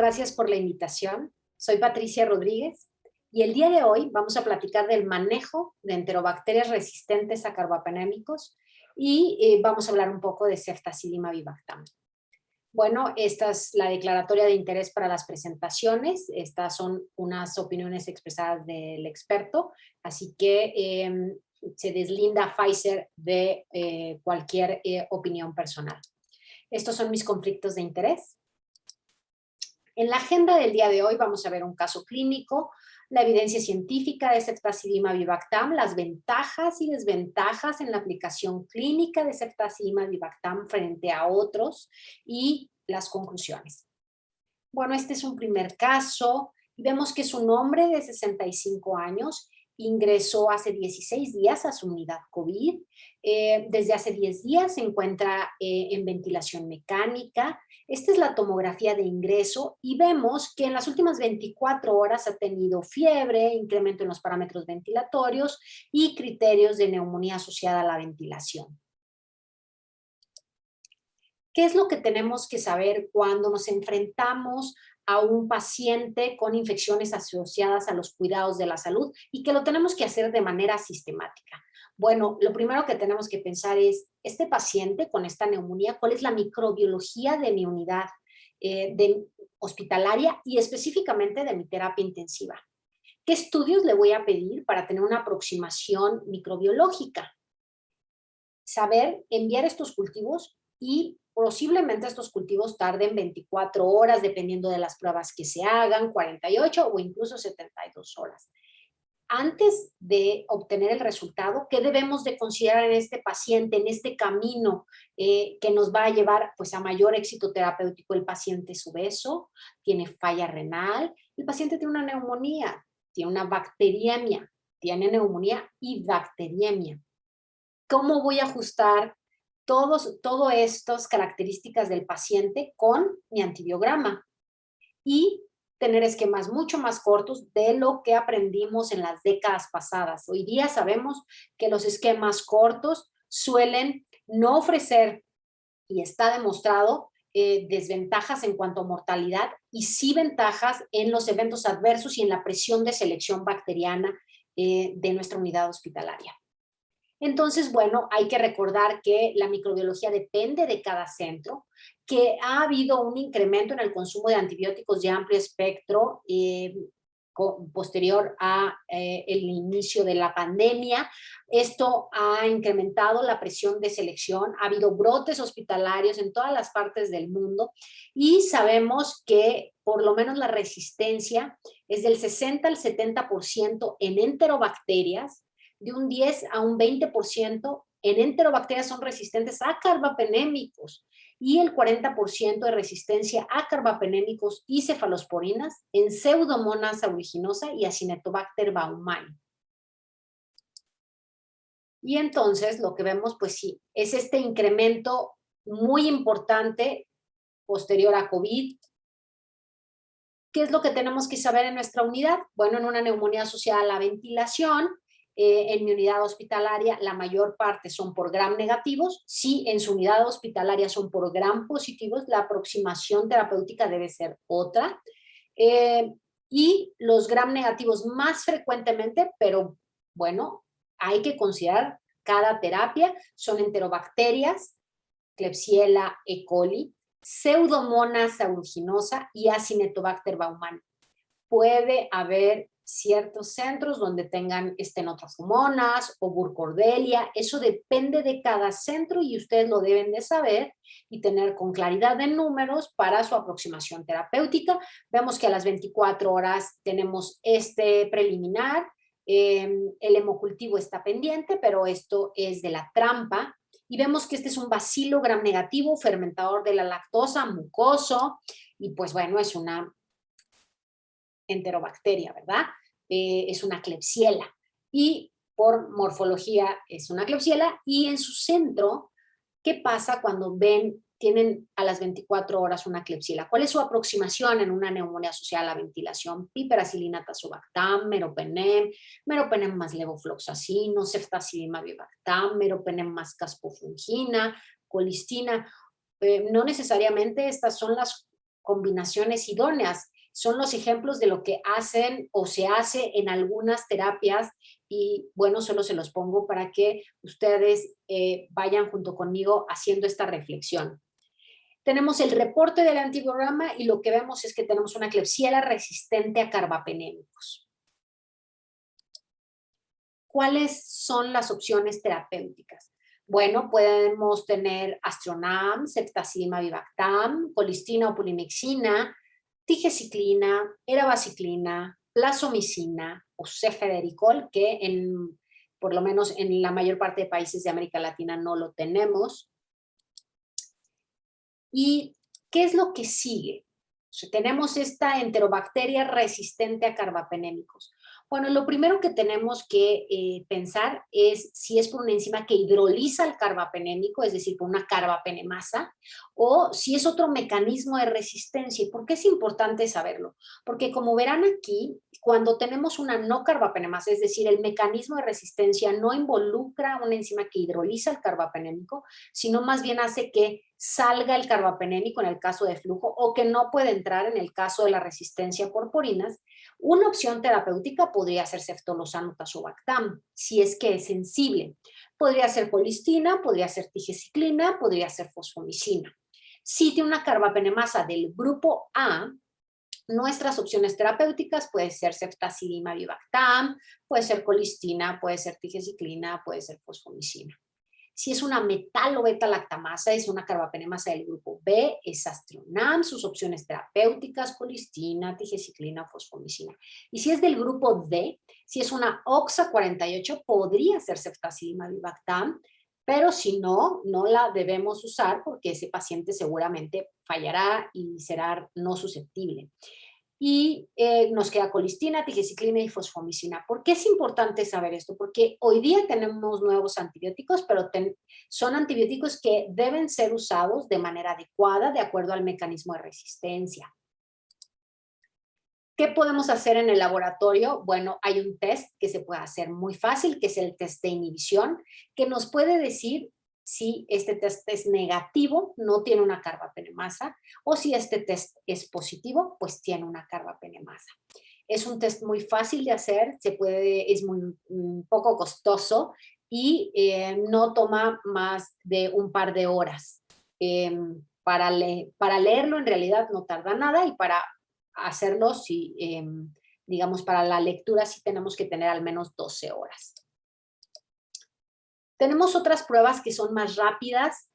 gracias por la invitación. Soy Patricia Rodríguez y el día de hoy vamos a platicar del manejo de enterobacterias resistentes a carbapenémicos y vamos a hablar un poco de Ceftazidima vivac-TAM. Bueno, esta es la declaratoria de interés para las presentaciones. Estas son unas opiniones expresadas del experto, así que se deslinda Pfizer de cualquier opinión personal. Estos son mis conflictos de interés. En la agenda del día de hoy vamos a ver un caso clínico, la evidencia científica de Ceftazidima vivac-TAM, las ventajas y desventajas en la aplicación clínica de Ceftazidima vivac-TAM frente a otros y las conclusiones. Bueno, este es un primer caso y vemos que es un hombre de 65 años, ingresó hace 16 días a su unidad COVID, desde hace 10 días se encuentra en ventilación mecánica. Esta es la tomografía de ingreso y vemos que en las últimas 24 horas ha tenido fiebre, incremento en los parámetros ventilatorios y criterios de neumonía asociada a la ventilación. ¿Qué es lo que tenemos que saber cuando nos enfrentamos a un paciente con infecciones asociadas a los cuidados de la salud y que lo tenemos que hacer de manera sistemática? Bueno, lo primero que tenemos que pensar es, este paciente con esta neumonía, ¿cuál es la microbiología de mi unidad hospitalaria y específicamente de mi terapia intensiva? ¿Qué estudios le voy a pedir para tener una aproximación microbiológica? Saber enviar estos cultivos y posiblemente estos cultivos tarden 24 horas, dependiendo de las pruebas que se hagan, 48 o incluso 72 horas. Antes de obtener el resultado, ¿qué debemos de considerar en este paciente, en este camino que nos va a llevar pues, a mayor éxito terapéutico? El paciente es obeso, tiene falla renal, el paciente tiene una neumonía, tiene una bacteriemia, tiene neumonía y bacteriemia. ¿Cómo voy a ajustar todas estas características del paciente con mi antibiograma? Y tener esquemas mucho más cortos de lo que aprendimos en las décadas pasadas. Hoy día sabemos que los esquemas cortos suelen no ofrecer, y está demostrado, desventajas en cuanto a mortalidad y sí ventajas en los eventos adversos y en la presión de selección bacteriana de nuestra unidad hospitalaria. Entonces, bueno, hay que recordar que la microbiología depende de cada centro, que ha habido un incremento en el consumo de antibióticos de amplio espectro posterior a el inicio de la pandemia. Esto ha incrementado la presión de selección, ha habido brotes hospitalarios en todas las partes del mundo y sabemos que por lo menos la resistencia es del 60 al 70% en enterobacterias, de un 10 a un 20% en enterobacterias son resistentes a carbapenémicos y el 40% de resistencia a carbapenémicos y cefalosporinas en Pseudomonas aeruginosa y Acinetobacter baumannii. Y entonces lo que vemos, pues sí, es este incremento muy importante posterior a COVID. ¿Qué es lo que tenemos que saber en nuestra unidad? Bueno, en una neumonía asociada a la ventilación, en mi unidad hospitalaria la mayor parte son por gram negativos. Si en su unidad hospitalaria son por gram positivos, la aproximación terapéutica debe ser otra. Y los gram negativos más frecuentemente, pero bueno, hay que considerar cada terapia, son enterobacterias, Klebsiella, E. coli, Pseudomonas aeruginosa y Acinetobacter baumannii. Puede haber ciertos centros donde tengan estenotrofumonas o burcordelia, eso depende de cada centro y ustedes lo deben de saber y tener con claridad de números para su aproximación terapéutica. Vemos que a las 24 horas tenemos este preliminar, el hemocultivo está pendiente, pero esto es de la trampa, y vemos que este es un bacilo gram negativo, fermentador de la lactosa, mucoso, y pues bueno, es una enterobacteria, ¿verdad? Es una Klebsiella y por morfología es una Klebsiella y en su centro, ¿qué pasa cuando tienen a las 24 horas una Klebsiella? ¿Cuál es su aproximación en una neumonía asociada a la ventilación? Piperacillina tazobactam, meropenem, meropenem más levofloxacino, Ceftazidima vivac-TAM, meropenem más caspofungina, colistina. No necesariamente estas son las combinaciones idóneas. Son los ejemplos de lo que hacen o se hace en algunas terapias y bueno, solo se los pongo para que ustedes vayan junto conmigo haciendo esta reflexión. Tenemos el reporte del antibiograma y lo que vemos es que tenemos una Klebsiella resistente a carbapenémicos. ¿Cuáles son las opciones terapéuticas? Bueno, podemos tener Astronam, Ceftazidima Vivactam, colistina o pulimixina, tigeciclina, erabaciclina, plazomicina o cefedericol, que por lo menos en la mayor parte de países de América Latina no lo tenemos. ¿Y qué es lo que sigue? O sea, tenemos esta enterobacteria resistente a carbapenémicos. Bueno, lo primero que tenemos que pensar es si es por una enzima que hidroliza el carbapenémico, es decir, por una carbapenemasa, o si es otro mecanismo de resistencia. ¿Y por qué es importante saberlo? Porque como verán aquí, cuando tenemos una no carbapenemasa, es decir, el mecanismo de resistencia no involucra una enzima que hidroliza el carbapenémico, sino más bien hace que salga el carbapenémico en el caso de flujo o que no puede entrar en el caso de la resistencia por purinas. Una opción terapéutica podría ser ceftolozano tazobactam, si es que es sensible. Podría ser colistina, podría ser tigeciclina, podría ser fosfomicina. Si tiene una carbapenemasa del grupo A, nuestras opciones terapéuticas puede ser ceftazidima vivactam, puede ser colistina, puede ser tigeciclina, puede ser fosfomicina. Si es una metal o beta-lactamasa, es una carbapenemasa del grupo B, es Astronam, sus opciones terapéuticas, colistina, tigeciclina, fosfomicina. Y si es del grupo D, si es una OXA48, podría ser ceftazidima vivactam, pero si no, no la debemos usar porque ese paciente seguramente fallará y será no susceptible. Y nos queda colistina, tigeciclina y fosfomicina. ¿Por qué es importante saber esto? Porque hoy día tenemos nuevos antibióticos, pero son antibióticos que deben ser usados de manera adecuada de acuerdo al mecanismo de resistencia. ¿Qué podemos hacer en el laboratorio? Bueno, hay un test que se puede hacer muy fácil, que es el test de inhibición, que nos puede decir si este test es negativo, no tiene una carbapenemasa, o si este test es positivo, pues tiene una carbapenemasa. Es un test muy fácil de hacer, es muy poco costoso y no toma más de un par de horas. Para leerlo en realidad no tarda nada y para hacerlo, digamos, para la lectura sí tenemos que tener al menos 12 horas. Tenemos otras pruebas que son más rápidas.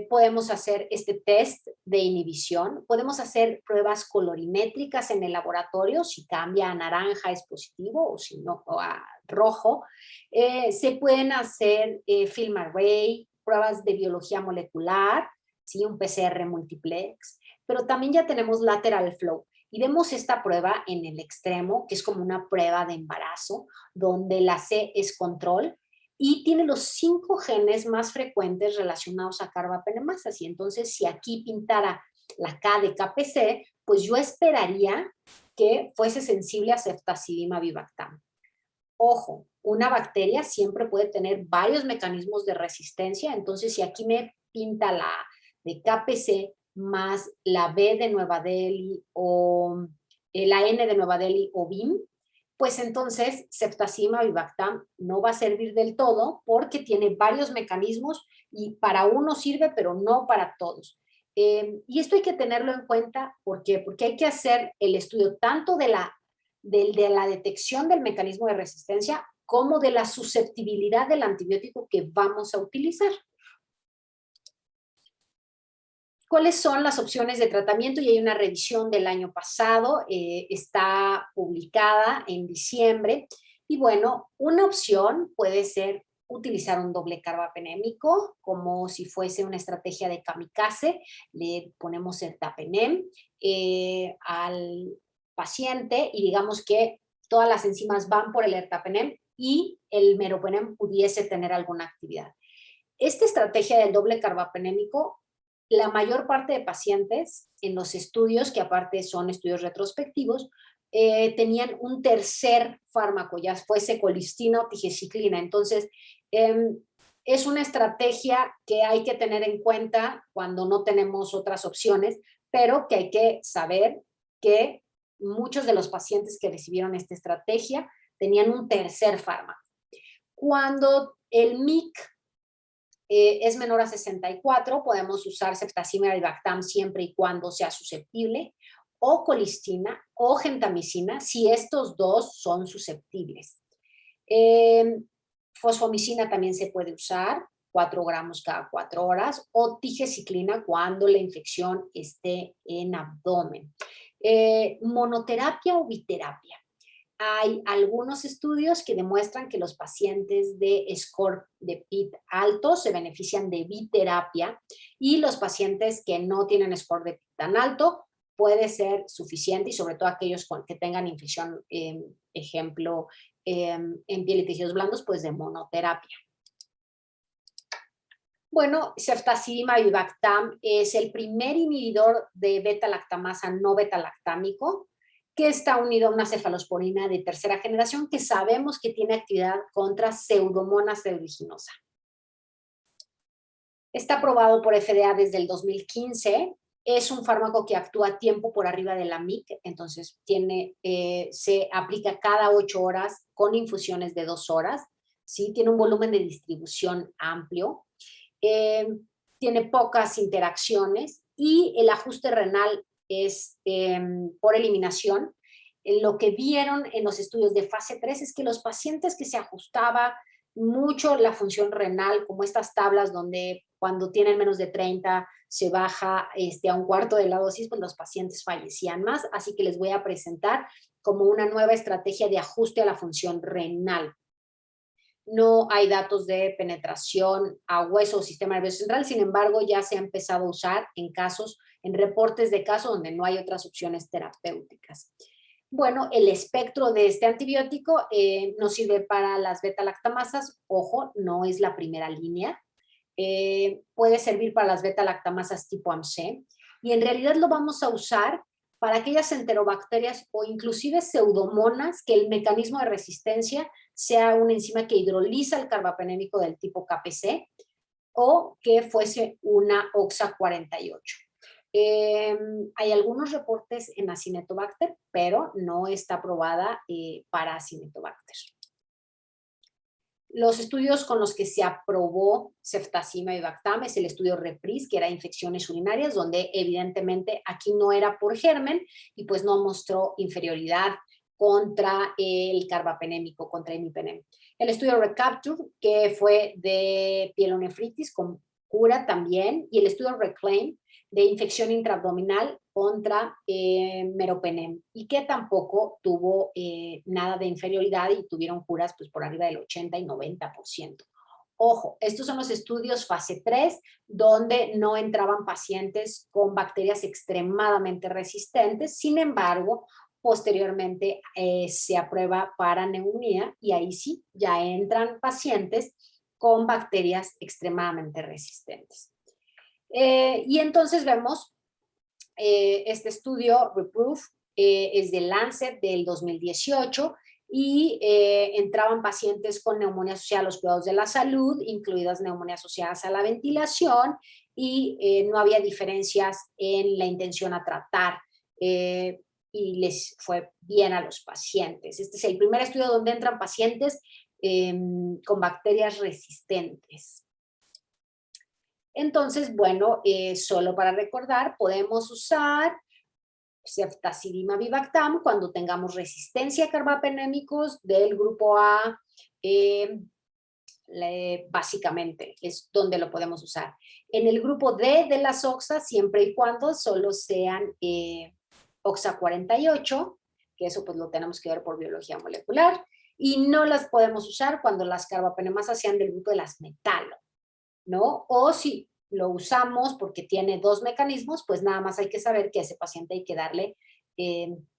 Podemos hacer este test de inhibición. Podemos hacer pruebas colorimétricas en el laboratorio. Si cambia a naranja es positivo o si no a rojo. Se pueden hacer film array, pruebas de biología molecular, ¿sí? Un PCR multiplex. Pero también ya tenemos lateral flow. Y vemos esta prueba en el extremo, que es como una prueba de embarazo, donde la C es control y tiene los 5 genes más frecuentes relacionados a carbapenemasas. Y entonces, si aquí pintara la K de KPC, pues yo esperaría que fuese sensible a ceftazidima vivactam. Ojo, una bacteria siempre puede tener varios mecanismos de resistencia, entonces si aquí me pinta la de KPC más la B de Nueva Delhi o la N de Nueva Delhi o BIM, pues entonces ceftazidima vivactam no va a servir del todo porque tiene varios mecanismos y para uno sirve, pero no para todos. Y esto hay que tenerlo en cuenta, ¿por qué? Porque hay que hacer el estudio tanto de la detección del mecanismo de resistencia como de la susceptibilidad del antibiótico que vamos a utilizar. ¿Cuáles son las opciones de tratamiento? Y hay una revisión del año pasado, está publicada en diciembre. Y bueno, una opción puede ser utilizar un doble carbapenémico, como si fuese una estrategia de kamikaze. Le ponemos ertapenem al paciente y digamos que todas las enzimas van por el ertapenem y el meropenem pudiese tener alguna actividad. Esta estrategia del doble carbapenémico, la mayor parte de pacientes en los estudios, que aparte son estudios retrospectivos, tenían un tercer fármaco, ya fuese colistina o tigeciclina. Entonces, es una estrategia que hay que tener en cuenta cuando no tenemos otras opciones pero que hay que saber que muchos de los pacientes que recibieron esta estrategia tenían un tercer fármaco. Cuando el MIC es menor a 64, podemos usar ceftazimab y Bactam siempre y cuando sea susceptible, o colistina o gentamicina si estos dos son susceptibles. Fosfomicina también se puede usar, 4 gramos cada 4 horas, o tigecyclina cuando la infección esté en abdomen. Monoterapia o biterapia. Hay algunos estudios que demuestran que los pacientes de score de PIT alto se benefician de biterapia y los pacientes que no tienen score de PIT tan alto puede ser suficiente, y sobre todo aquellos que tengan infección, ejemplo, en piel y tejidos blandos, pues de monoterapia. Bueno, ceftazimab y Bactam es el primer inhibidor de beta-lactamasa no beta-lactámico que está unido a una cefalosporina de tercera generación que sabemos que tiene actividad contra Pseudomonas aeruginosa. Está aprobado por FDA desde el 2015. Es un fármaco que actúa a tiempo por arriba de la MIC, entonces se aplica cada 8 horas con infusiones de 2 horas. ¿Sí? Tiene un volumen de distribución amplio. Tiene pocas interacciones y el ajuste renal es por eliminación. Lo que vieron en los estudios de fase 3 es que los pacientes que se ajustaba mucho la función renal, como estas tablas donde cuando tienen menos de 30 se baja a un cuarto de la dosis, pues los pacientes fallecían más. Así que les voy a presentar como una nueva estrategia de ajuste a la función renal. No hay datos de penetración a hueso o sistema nervioso central, sin embargo, ya se ha empezado a usar en reportes de casos donde no hay otras opciones terapéuticas. Bueno, el espectro de este antibiótico no sirve para las beta-lactamasas, ojo, no es la primera línea. Puede servir para las beta-lactamasas tipo AMC, y en realidad lo vamos a usar para aquellas enterobacterias o inclusive pseudomonas que el mecanismo de resistencia sea una enzima que hidroliza el carbapenémico del tipo KPC o que fuese una OXA48. Hay algunos reportes en Acinetobacter, pero no está aprobada para Acinetobacter. Los estudios con los que se aprobó ceftazimab y Bactam es el estudio REPRISE, que era infecciones urinarias, donde evidentemente aquí no era por germen y pues no mostró inferioridad contra el carbapenémico, contra imipenem. El estudio RECAPTURE, que fue de pielonefritis con cura también, y el estudio RECLAIM, de infección intraabdominal contra meropenem, y que tampoco tuvo nada de inferioridad y tuvieron curas pues, por arriba del 80 y 90%. Ojo, estos son los estudios fase 3, donde no entraban pacientes con bacterias extremadamente resistentes, sin embargo, posteriormente se aprueba para neumonía y ahí sí, ya entran pacientes con bacterias extremadamente resistentes. Y entonces vemos este estudio, Reproof, es de Lancet del 2018 y entraban pacientes con neumonía asociada a los cuidados de la salud, incluidas neumonías asociadas a la ventilación, y no había diferencias en la intención a tratar y les fue bien a los pacientes. Este es el primer estudio donde entran pacientes con bacterias resistentes. Entonces, bueno, solo para recordar, podemos usar ceftazidimab y Bactam cuando tengamos resistencia a carbapenémicos del grupo A, básicamente es donde lo podemos usar. En el grupo D de las OXA, siempre y cuando solo sean OXA48, que eso pues lo tenemos que ver por biología molecular, y no las podemos usar cuando las carbapenemasas sean del grupo de las metalo, ¿no? O si lo usamos porque tiene 2 mecanismos, pues nada más hay que saber que a ese paciente hay que darle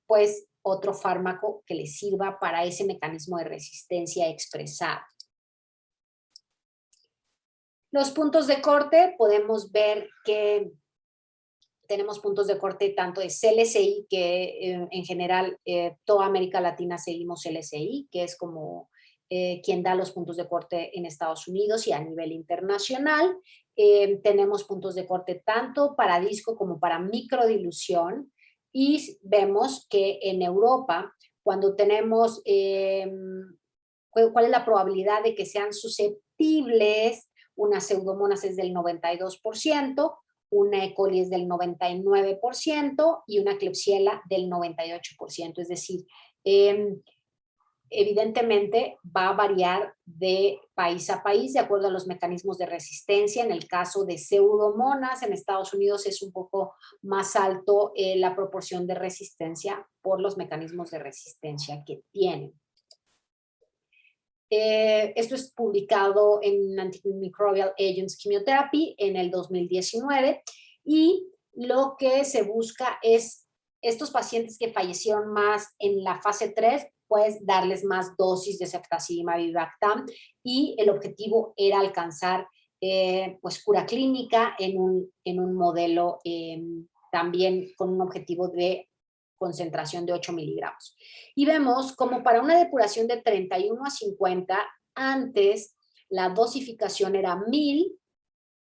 pues otro fármaco que le sirva para ese mecanismo de resistencia expresado. Los puntos de corte, podemos ver que tenemos puntos de corte tanto de CLSI, que en general toda América Latina seguimos CLSI, que es como quien da los puntos de corte en Estados Unidos y a nivel internacional. tenemos puntos de corte tanto para disco como para microdilución, y vemos que en Europa, cuando tenemos, ¿cuál es la probabilidad de que sean susceptibles? Una Pseudomonas es del 92%, una E. coli es del 99% y una Klebsiella del 98%. Es decir, evidentemente va a variar de país a país de acuerdo a los mecanismos de resistencia. En el caso de Pseudomonas, en Estados Unidos es un poco más alto la proporción de resistencia por los mecanismos de resistencia que tienen. Esto es publicado en Antimicrobial Agents Chemotherapy en el 2019, y lo que se busca es estos pacientes que fallecieron más en la fase 3, pues darles más dosis de ceftazidimab y Avibactam, y el objetivo era alcanzar pues cura clínica en un modelo también con un objetivo de concentración de 8 miligramos. Y vemos como para una depuración de 31 a 50, antes la dosificación era 1000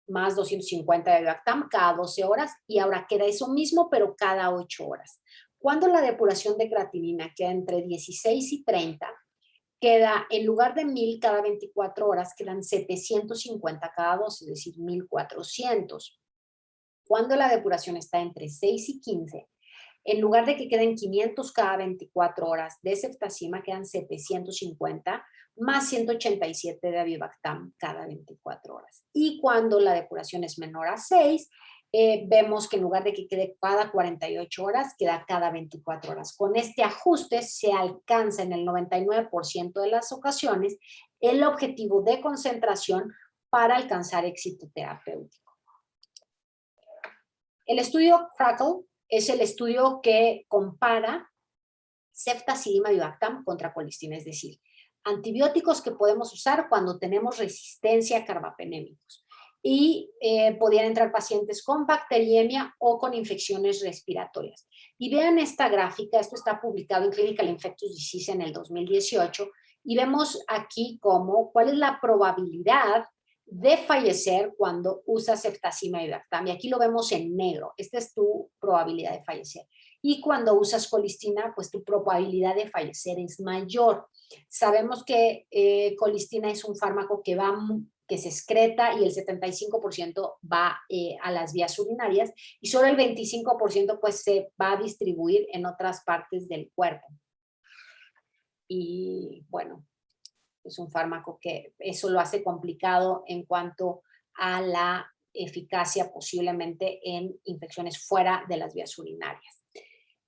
más 250 de Avibactam cada 12 horas, y ahora queda eso mismo, pero cada 8 horas. Cuando la depuración de creatinina queda entre 16 y 30, queda, en lugar de 1000 cada 24 horas, quedan 750 cada 12, es decir, 1400. Cuando la depuración está entre 6 y 15, en lugar de que queden 500 cada 24 horas de ceftazima, quedan 750 más 187 de Avibactam cada 24 horas. Y cuando la depuración es menor a 6, vemos que en lugar de que quede cada 48 horas, queda cada 24 horas. Con este ajuste se alcanza en el 99% de las ocasiones el objetivo de concentración para alcanzar éxito terapéutico. El estudio CRACKLE es el estudio que compara ceftazidimab y Avibactam contra colistina, es decir, antibióticos que podemos usar cuando tenemos resistencia a carbapenémicos. Y podían entrar pacientes con bacteriemia o con infecciones respiratorias. Y vean esta gráfica, esto está publicado en Clinical Infectious Disease en el 2018, y vemos aquí cuál es la probabilidad de fallecer cuando usas ceftazidimab y Avibactam. Y aquí lo vemos en negro, esta es tu probabilidad de fallecer. Y cuando usas colistina, pues tu probabilidad de fallecer es mayor. Sabemos que colistina es un fármaco que se excreta, y el 75% va a las vías urinarias, y solo el 25% pues se va a distribuir en otras partes del cuerpo. Y bueno, es un fármaco que eso lo hace complicado en cuanto a la eficacia posiblemente en infecciones fuera de las vías urinarias.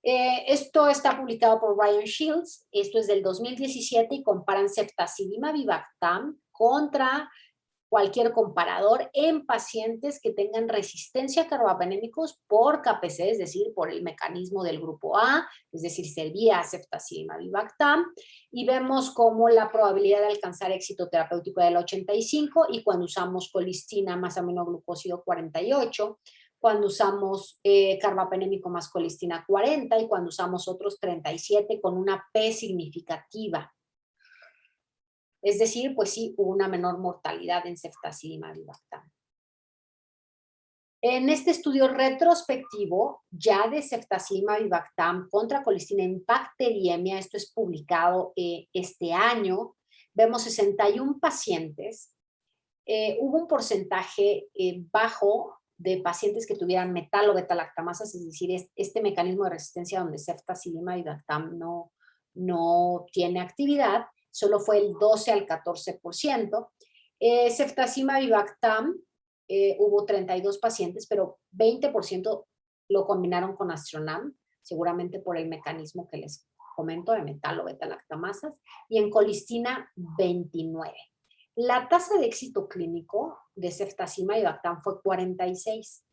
Esto está publicado por Ryan Shields, esto es del 2017, y comparan ceftazidimab y Avibactam contra cualquier comparador en pacientes que tengan resistencia a carbapenémicos por KPC, es decir, por el mecanismo del grupo A, es decir, servía ceftazidimab y Avibactam, y vemos cómo la probabilidad de alcanzar éxito terapéutico era del 85, y cuando usamos colistina más aminoglucósido 48, cuando usamos carbapenémico más colistina 40, y cuando usamos otros 37 con una P significativa. Es decir, pues sí, hubo una menor mortalidad en ceftazidimab y Avibactam. En este estudio retrospectivo, ya de ceftazidimab y Avibactam contra colistina en bacteriemia, esto es publicado este año, vemos 61 pacientes. Hubo un porcentaje bajo de pacientes que tuvieran metal o beta-lactamasas, es decir, este mecanismo de resistencia donde ceftazidimab y Avibactam no tiene actividad, solo fue el 12 al 14%. Ceftazidimab y Avibactam, hubo 32 pacientes, pero 20% lo combinaron con Astronam, seguramente por el mecanismo que les comento de metal o beta-lactamasas, y en colistina 29. La tasa de éxito clínico de ceftazidimab y Avibactam fue 46,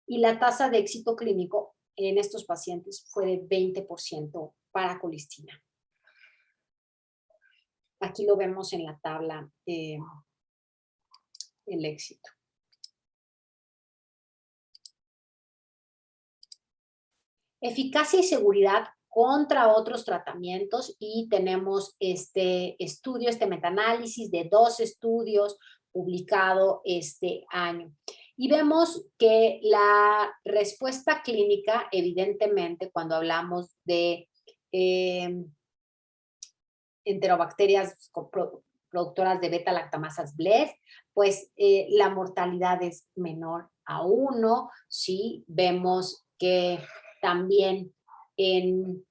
y la tasa de éxito clínico en estos pacientes fue de 20% para colistina. Aquí lo vemos en la tabla, el éxito. Eficacia y seguridad contra otros tratamientos, y tenemos este estudio, este metaanálisis de 2 estudios publicado este año. Y vemos que la respuesta clínica, evidentemente, cuando hablamos de enterobacterias productoras de beta-lactamasas BLES, pues la mortalidad es menor a 1, ¿sí? Vemos que también en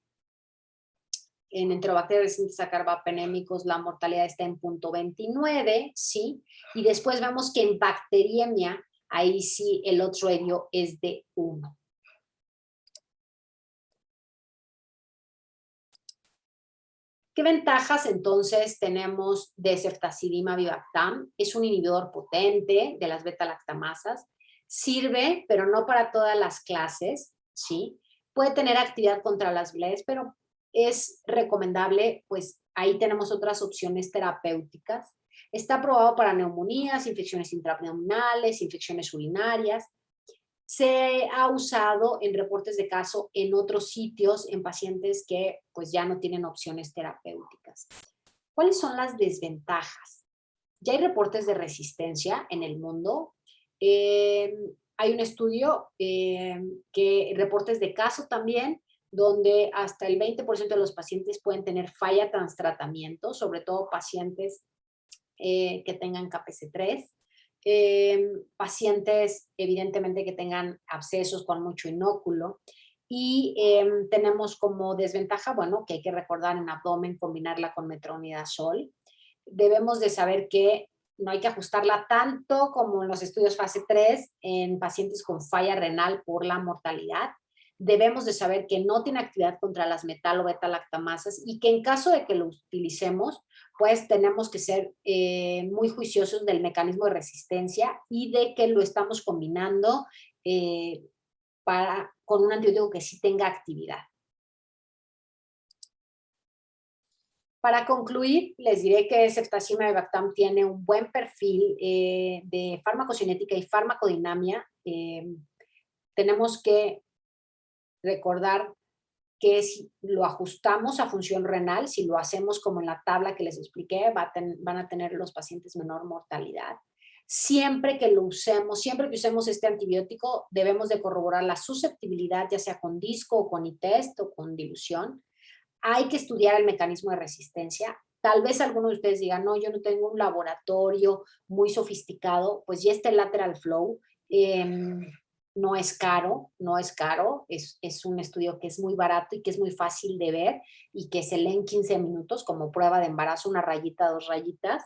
enterobacterias resistentes a carbapenémicos la mortalidad está en 0.29, ¿sí? Y después vemos que en bacteriemia, ahí sí el odds ratio es de 1. ¿Qué ventajas entonces tenemos de ceftazidima vivactam? Es un inhibidor potente de las beta-lactamasas. Sirve, pero no para todas las clases, ¿sí? Puede tener actividad contra las BLES, pero es recomendable, pues ahí tenemos otras opciones terapéuticas. Está aprobado para neumonías, infecciones intraabdominales, infecciones urinarias. Se ha usado en reportes de caso en otros sitios, en pacientes que pues ya no tienen opciones terapéuticas. ¿Cuáles son las desventajas? Ya hay reportes de resistencia en el mundo. Hay un estudio que reportes de caso también, donde hasta el 20% de los pacientes pueden tener falla tras tratamiento, sobre todo pacientes que tengan KPC3. Pacientes evidentemente que tengan abscesos con mucho inóculo y tenemos como desventaja, bueno, que hay que recordar en abdomen combinarla con metronidazol. Debemos de saber que no hay que ajustarla tanto como en los estudios fase 3 en pacientes con falla renal por la mortalidad. Debemos de saber que no tiene actividad contra las metal o beta-lactamasas y que en caso de que lo utilicemos, pues tenemos que ser muy juiciosos del mecanismo de resistencia y de que lo estamos combinando con un antibiótico que sí tenga actividad. Para concluir, les diré que ceftazidima vivactam tiene un buen perfil de farmacocinética y farmacodinamia. Tenemos que recordar que si lo ajustamos a función renal, si lo hacemos como en la tabla que les expliqué, van a tener los pacientes menor mortalidad. Siempre que lo usemos, siempre que usemos este antibiótico, debemos de corroborar la susceptibilidad, ya sea con disco o con ITEST o con dilución. Hay que estudiar el mecanismo de resistencia. Tal vez algunos de ustedes digan, no, yo no tengo un laboratorio muy sofisticado, pues ya está el lateral flow. No es caro, no es caro, es un estudio que es muy barato y que es muy fácil de ver y que se lee en 15 minutos como prueba de embarazo, una rayita, 2 rayitas.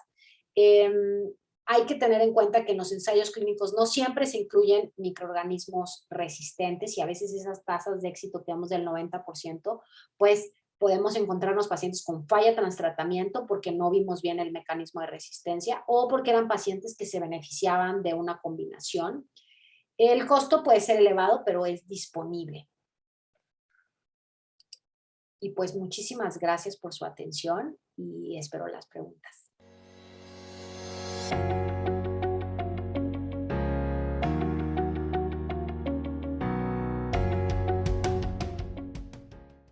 Hay que tener en cuenta que en los ensayos clínicos no siempre se incluyen microorganismos resistentes y a veces esas tasas de éxito que vemos del 90%, pues podemos encontrarnos pacientes con falla tras tratamiento porque no vimos bien el mecanismo de resistencia o porque eran pacientes que se beneficiaban de una combinación. El costo puede ser elevado, pero es disponible. Y pues muchísimas gracias por su atención y espero las preguntas.